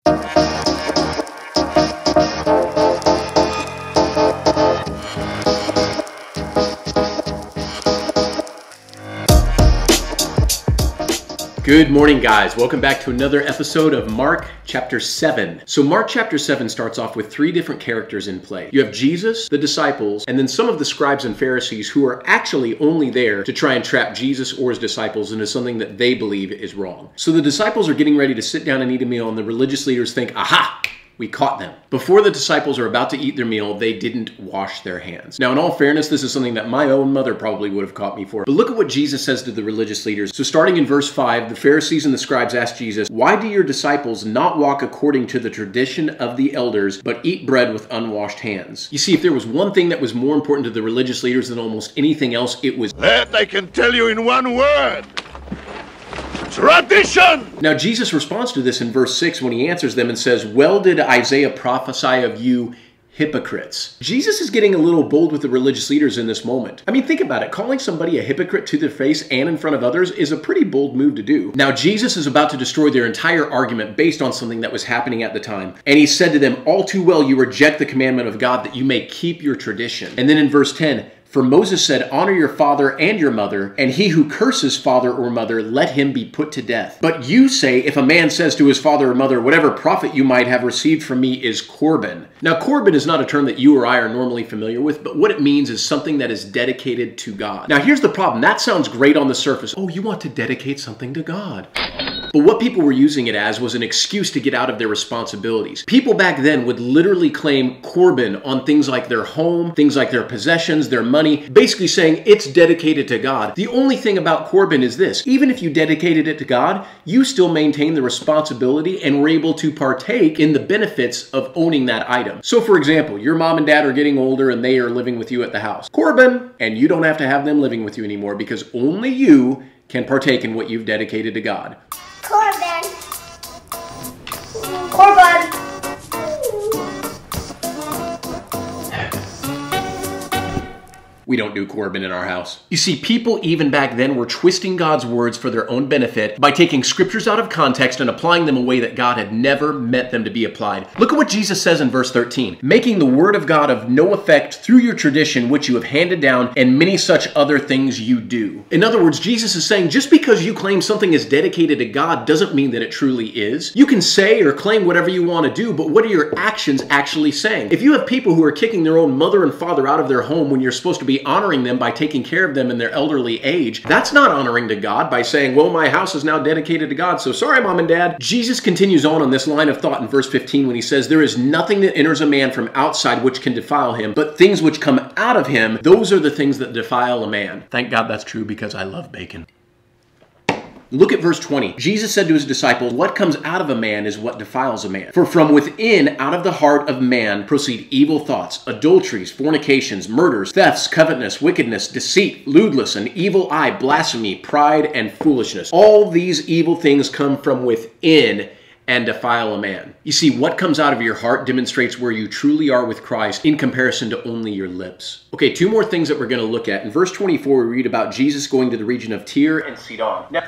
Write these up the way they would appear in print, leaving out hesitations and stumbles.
Good morning, guys. Welcome back to another episode of Mark chapter 7. So Mark chapter 7 starts off with three different characters in play. You have Jesus, the disciples, and then some of the scribes and Pharisees who are actually only there to try and trap Jesus or his disciples into something that they believe is wrong. So the disciples are getting ready to sit down and eat a meal, and the religious leaders think, aha! We caught them. Before the disciples are about to eat their meal, they didn't wash their hands. Now, in all fairness, this is something that my own mother probably would have caught me for. But look at what Jesus says to the religious leaders. So starting in verse 5, the Pharisees and the scribes asked Jesus, "Why do your disciples not walk according to the tradition of the elders, but eat bread with unwashed hands?" You see, if there was one thing that was more important to the religious leaders than almost anything else, it was that I can tell you in one word. Tradition! Now, Jesus responds to this in verse 6 when he answers them and says, "Well did Isaiah prophesy of you hypocrites." Jesus is getting a little bold with the religious leaders in this moment. I mean, think about it. Calling somebody a hypocrite to their face and in front of others is a pretty bold move to do. Now, Jesus is about to destroy their entire argument based on something that was happening at the time. And he said to them, "All too well you reject the commandment of God that you may keep your tradition." And then in verse 10, "For Moses said, honor your father and your mother, and he who curses father or mother, let him be put to death. But you say, if a man says to his father or mother, whatever profit you might have received from me is Corban." Now, Corban is not a term that you or I are normally familiar with, but what it means is something that is dedicated to God. Now, here's the problem. That sounds great on the surface. Oh, you want to dedicate something to God. But what people were using it as was an excuse to get out of their responsibilities. People back then would literally claim Corban on things like their home, things like their possessions, their money, basically saying it's dedicated to God. The only thing about Corban is this: even if you dedicated it to God, you still maintain the responsibility and were able to partake in the benefits of owning that item. So for example, your mom and dad are getting older and they are living with you at the house. Corban! And you don't have to have them living with you anymore because only you can partake in what you've dedicated to God. Corban. Corban. We don't do Corban in our house. You see, people even back then were twisting God's words for their own benefit by taking scriptures out of context and applying them a way that God had never meant them to be applied. Look at what Jesus says in verse 13. "Making the word of God of no effect through your tradition, which you have handed down, and many such other things you do." In other words, Jesus is saying just because you claim something is dedicated to God doesn't mean that it truly is. You can say or claim whatever you want to do, but what are your actions actually saying? If you have people who are kicking their own mother and father out of their home when you're supposed to be honoring them by taking care of them in their elderly age, that's not honoring to God by saying, well, my house is now dedicated to God, so sorry, mom and dad. Jesus continues on this line of thought in verse 15 when he says, "There is nothing that enters a man from outside which can defile him, but things which come out of him, those are the things that defile a man." Thank God that's true because I love bacon. Look at verse 20. Jesus said to his disciples, "What comes out of a man is what defiles a man. For from within, out of the heart of man, proceed evil thoughts, adulteries, fornications, murders, thefts, covetousness, wickedness, deceit, lewdness, an evil eye, blasphemy, pride, and foolishness. All these evil things come from within and defile a man." You see, what comes out of your heart demonstrates where you truly are with Christ in comparison to only your lips. Okay, two more things that we're going to look at. In verse 24, we read about Jesus going to the region of Tyre and Sidon. Now,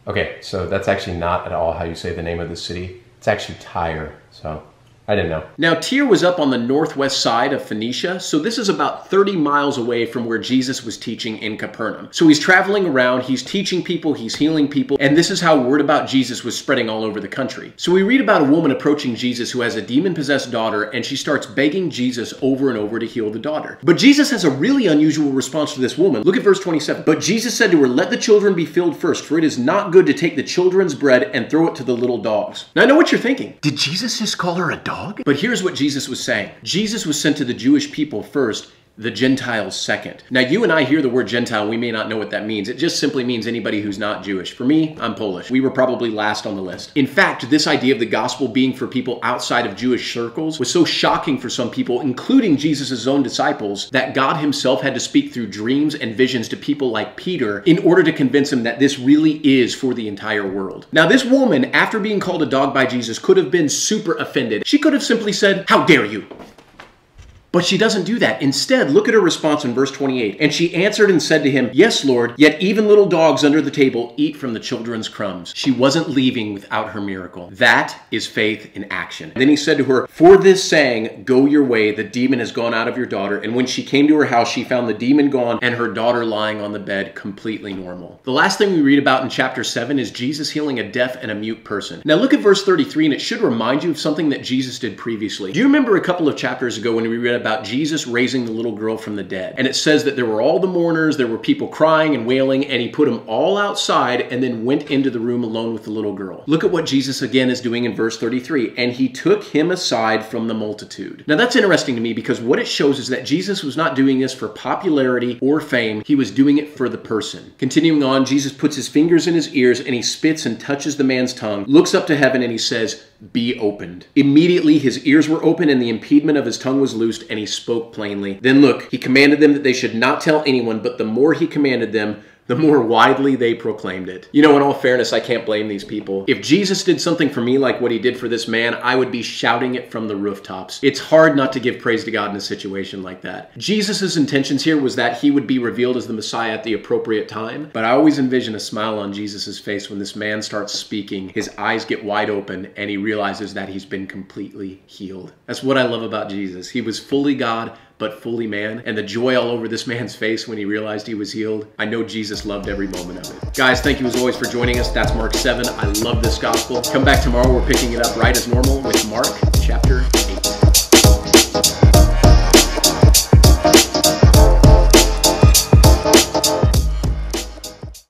okay, so that's actually not at all how you say the name of the city. It's actually Tyre, so I didn't know. Now, Tyre was up on the northwest side of Phoenicia, so this is about 30 miles away from where Jesus was teaching in Capernaum. So he's traveling around, he's teaching people, he's healing people, and this is how word about Jesus was spreading all over the country. So we read about a woman approaching Jesus who has a demon-possessed daughter, and she starts begging Jesus over and over to heal the daughter. But Jesus has a really unusual response to this woman. Look at verse 27. "But Jesus said to her, let the children be filled first, for it is not good to take the children's bread and throw it to the little dogs." Now I know what you're thinking. Did Jesus just call her a dog? But here's what Jesus was saying. Jesus was sent to the Jewish people first, the Gentiles second. Now, you and I hear the word Gentile, we may not know what that means. It just simply means anybody who's not Jewish. For me, I'm Polish. We were probably last on the list. In fact, this idea of the gospel being for people outside of Jewish circles was so shocking for some people, including Jesus' own disciples, that God himself had to speak through dreams and visions to people like Peter in order to convince him that this really is for the entire world. Now, this woman, after being called a dog by Jesus, could have been super offended. She could have simply said, "How dare you?" But she doesn't do that. Instead, look at her response in verse 28. And she answered and said to him, "Yes, Lord, yet even little dogs under the table eat from the children's crumbs." She wasn't leaving without her miracle. That is faith in action. Then he said to her, "For this saying, go your way, the demon has gone out of your daughter." And when she came to her house, she found the demon gone and her daughter lying on the bed, completely normal. The last thing we read about in chapter 7 is Jesus healing a deaf and a mute person. Now look at verse 33, and it should remind you of something that Jesus did previously. Do you remember a couple of chapters ago when we read about Jesus raising the little girl from the dead? And it says that there were all the mourners, there were people crying and wailing, and he put them all outside and then went into the room alone with the little girl. Look at what Jesus again is doing in verse 33. And he took him aside from the multitude. Now that's interesting to me because what it shows is that Jesus was not doing this for popularity or fame. He was doing it for the person. Continuing on, Jesus puts his fingers in his ears and he spits and touches the man's tongue, looks up to heaven and he says, "Be opened." Immediately his ears were open and the impediment of his tongue was loosed and he spoke plainly. Then look, he commanded them that they should not tell anyone, but the more he commanded them, the more widely they proclaimed it. You know, in all fairness, I can't blame these people. If Jesus did something for me like what he did for this man, I would be shouting it from the rooftops. It's hard not to give praise to God in a situation like that. Jesus' intentions here was that he would be revealed as the Messiah at the appropriate time, but I always envision a smile on Jesus' face when this man starts speaking, his eyes get wide open, and he realizes that he's been completely healed. That's what I love about Jesus. He was fully God, but fully man, and the joy all over this man's face when he realized he was healed. I know Jesus loved every moment of it. Guys, thank you as always for joining us. That's Mark 7. I love this gospel. Come back tomorrow. We're picking it up right as normal with Mark chapter